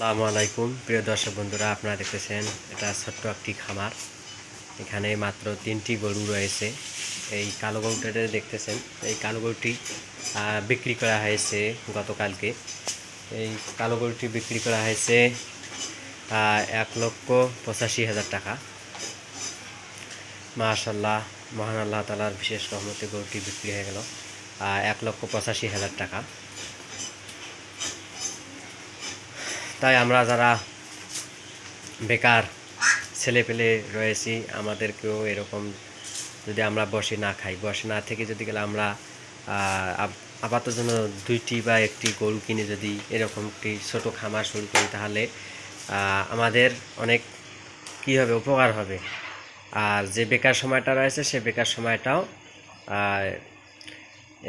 আসসালামু আলাইকুম প্রিয় দর্শক বন্ধুরা, আপনারা দেখতেছেন এটা ছোট্ট একটি খামার। এখানে মাত্র 3টি গরু রয়েছে। এই কালো গরুটা দেখতেছেন, এই কালো গরুটি বিক্রি করা হয়েছে গতকালকে। এই কালো গরুটি বিক্রি করা হয়েছে 1,85,000 টাকা। মাশাআল্লাহ, মহান আল্লাহ তাআলার বিশেষ রহমতে গরুটি বিক্রি হয়ে গেল 1,85,000 টাকা। তাই আমরা যারা বেকার ছেলেপেলে রয়েছি, আমাদেরকেও এরকম যদি আমরা বসে না খাই, বসে না থেকে যদি গেলে আমরা আপাতত জন্য 2টি বা 1টি গরু কিনে যদি এরকম একটি ছোটো খামার শুরু করি, তাহলে আমাদের অনেক কী হবে, উপকার হবে। আর যে বেকার সময়টা রয়েছে সে বেকার সময়টাও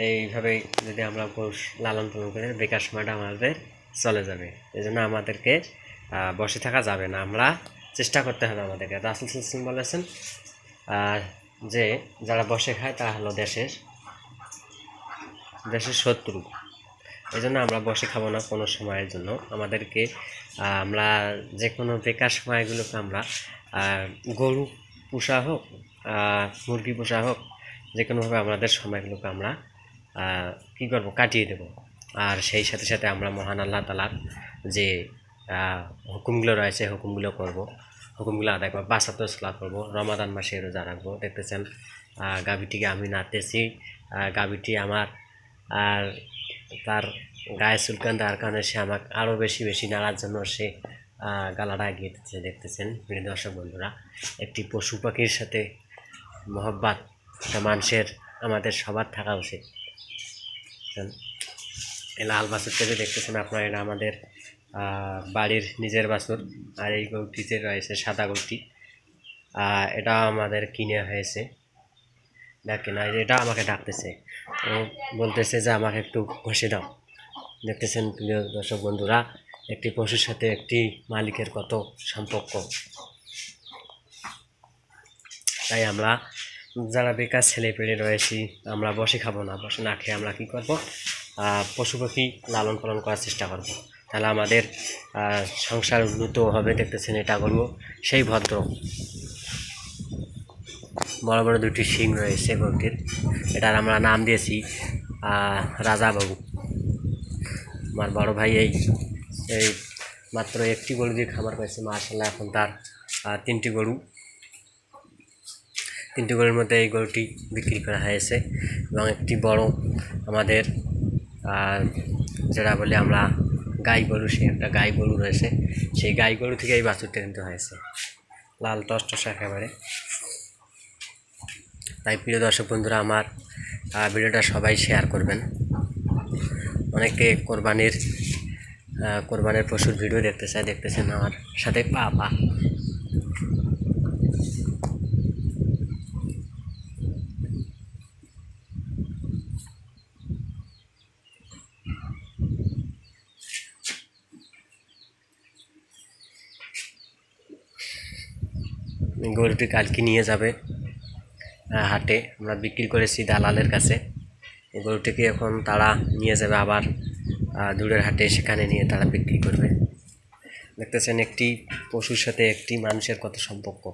এইভাবে যদি আমরা গরু লালন পালন করি, বেকার সময়টা আমাদের চলে যাবে। এই জন্য আমাদেরকে বসে থাকা যাবে না, আমরা চেষ্টা করতে হবে আমাদেরকে। রাসূল সাল্লাল্লাহু আলাইহি ওয়াসাল্লাম বলেছেন যে যারা বসে খায় তা হলো দেশের শত্রু। এই জন্য আমরা বসে খাবো না কোনো সময়ের জন্য। আমাদেরকে আমরা যে কোনো বেকার সময়গুলোকে আমরা গরু পোষা হোক, মুরগি পোষা হোক, যে কোনোভাবে আমাদের সময়গুলোকে আমরা কী করব, কাটিয়ে দেব। আর সেই সাথে সাথে আমরা মহান আল্লাহ তাআলার যে হুকুমগুলো রয়েছে হুকুমগুলো করব, হুকুমগুলো আদায় করবো, 5 ওয়াক্ত সালাত করব, রমাদান মাসে রোজা রাখবো। দেখতেছেন গাভীটিকে আমি নাড়তেছি, গাভীটি আমার আর তার গায়ে চুলকান দেওয়ার কারণে সে আমাকে আরও বেশি বেশি নাড়ার জন্য সে গালাটা এগিয়ে দিচ্ছে। দেখতেছেন প্রিয় দর্শক বন্ধুরা, একটি পশু পাখির সাথে মহব্বত একটা মানুষের, আমাদের সবার থাকা উচিত। এই লাল বাছুরটাকে দেখতেছেন আপনারা, এটা আমাদের বাড়ির নিজের বাছুর। আর এই গরুটিতে রয়েছে সাদা গরুটি, এটা আমাদের কিনে হয়েছে। দেখেন এটা আমাকে ডাকতেছে, ও বলতেছে যে আমাকে একটু ঘষে দাও। দেখতেছেন প্রিয় দর্শক বন্ধুরা, একটি পশুর সাথে একটি মালিকের কত সম্পর্ক। তাই আমরা যারা বেকার ছেলেপেলে রয়েছি, আমরা বসে খাবো না, বসে না খেয়ে আমরা কী করবো, পশু পাখি লালন পালন করার চেষ্টা করব। তাহলে আমাদের সংসার উন্নত হবে। দেখতেছেন এটা করবো সেই ভদ্র, বড় বড় 2টি শিং রয়েছে গরুটির। এটার আমরা নাম দিয়েছি রাজা বাবু। আমার বড় ভাই এই মাত্র 1টি গরু দিয়ে খামার করেছে। মাশাআল্লাহ, এখন তার 3টি গরু, 3টি গরুর মধ্যে এই গরুটি বিক্রি করা হয়েছে। এবং একটি বড় আমাদের যেটা বলি আমরা গাই গরু, সে একটা গাই গরু রয়েছে। সেই গাই গরু থেকে এই বাছুরটা কিনতে হয়েছে, লাল টসটসা একেবারে। তাই প্রিয় দর্শক বন্ধুরা, আমার ভিডিওটা সবাই শেয়ার করবেন। অনেকে কোরবানির পশুর ভিডিও দেখতে চায়। দেখতেছেন আমার সাথে পা গরুটি কালকে নিয়ে যাবে হাটে, আমরা বিক্রি করেছি দালালের কাছে। এই গরুটিকে এখন তারা নিয়ে যাবে আবার দূরের হাটে, সেখানে নিয়ে তারা বিক্রি করবে। দেখতেছেন একটি পশুর সাথে একটি মানুষের কত সম্পর্ক।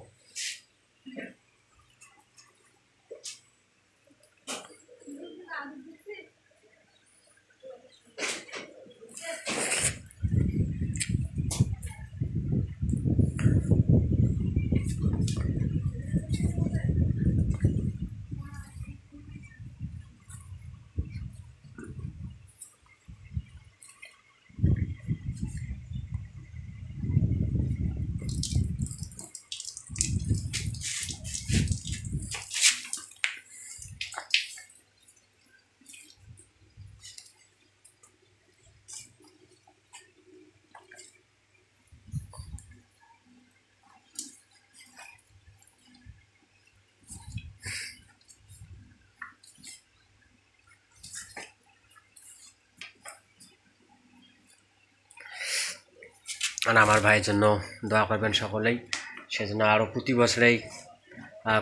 আর আমার ভাইয়ের জন্য দোয়া করবেন সকলেই, সেজন্য আরও প্রতি বছরেই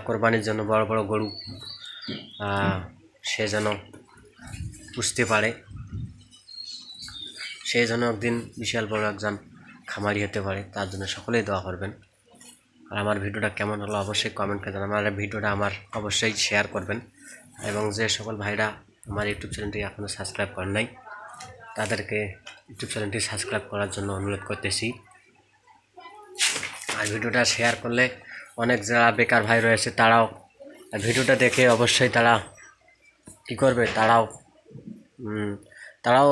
কোরবানির জন্য বড় বড় গরু সে যেন পুষতে পারে, সে যেন একদিন বিশাল বড় একজন খামারি হতে পারে, তার জন্য সকলেই দোয়া করবেন। আর আমার ভিডিওটা কেমন হলো অবশ্যই কমেন্ট করে জানাবেন। আমার ভিডিওটা অবশ্যই শেয়ার করবেন, এবং যে সকল ভাইরা আমার ইউটিউব চ্যানেলটি এখনও সাবস্ক্রাইব করেন নাই তাদেরকে ইউটিউব চ্যানেলটি সাবস্ক্রাইব করার জন্য অনুরোধ করতেছি। আর ভিডিওটা শেয়ার করলে অনেক যারা বেকার ভাই রয়েছে তারাও ভিডিওটা দেখে অবশ্যই তারা কী করবে, তারাও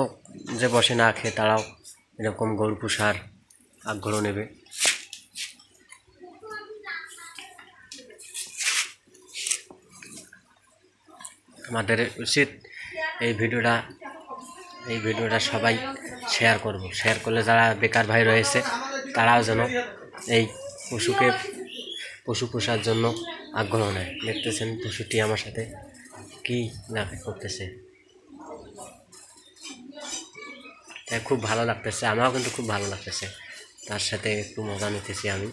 যে বসে না খেয়ে তারাও এরকম গরু পোষার আগ্রহ নেবে। আমাদের উচিত এই ভিডিওটা সবাই শেয়ার করলে যারা বেকার ভাই রয়েছে তারাও যেন এই পশু পোষার জন্য আগ্রহ নেয়। দেখতেছেন পশুটি আমার সাথে কি না করতেছে, তাই খুব ভালো লাগতেছে, আমারও কিন্তু খুব ভালো লাগতেছে, তার সাথে একটু মজা নিতেছি আমি।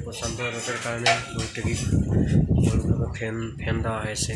প্রচণ্ড রোদের কারণে গরুগুলোকে ফ্যান দেওয়া হয়েছে।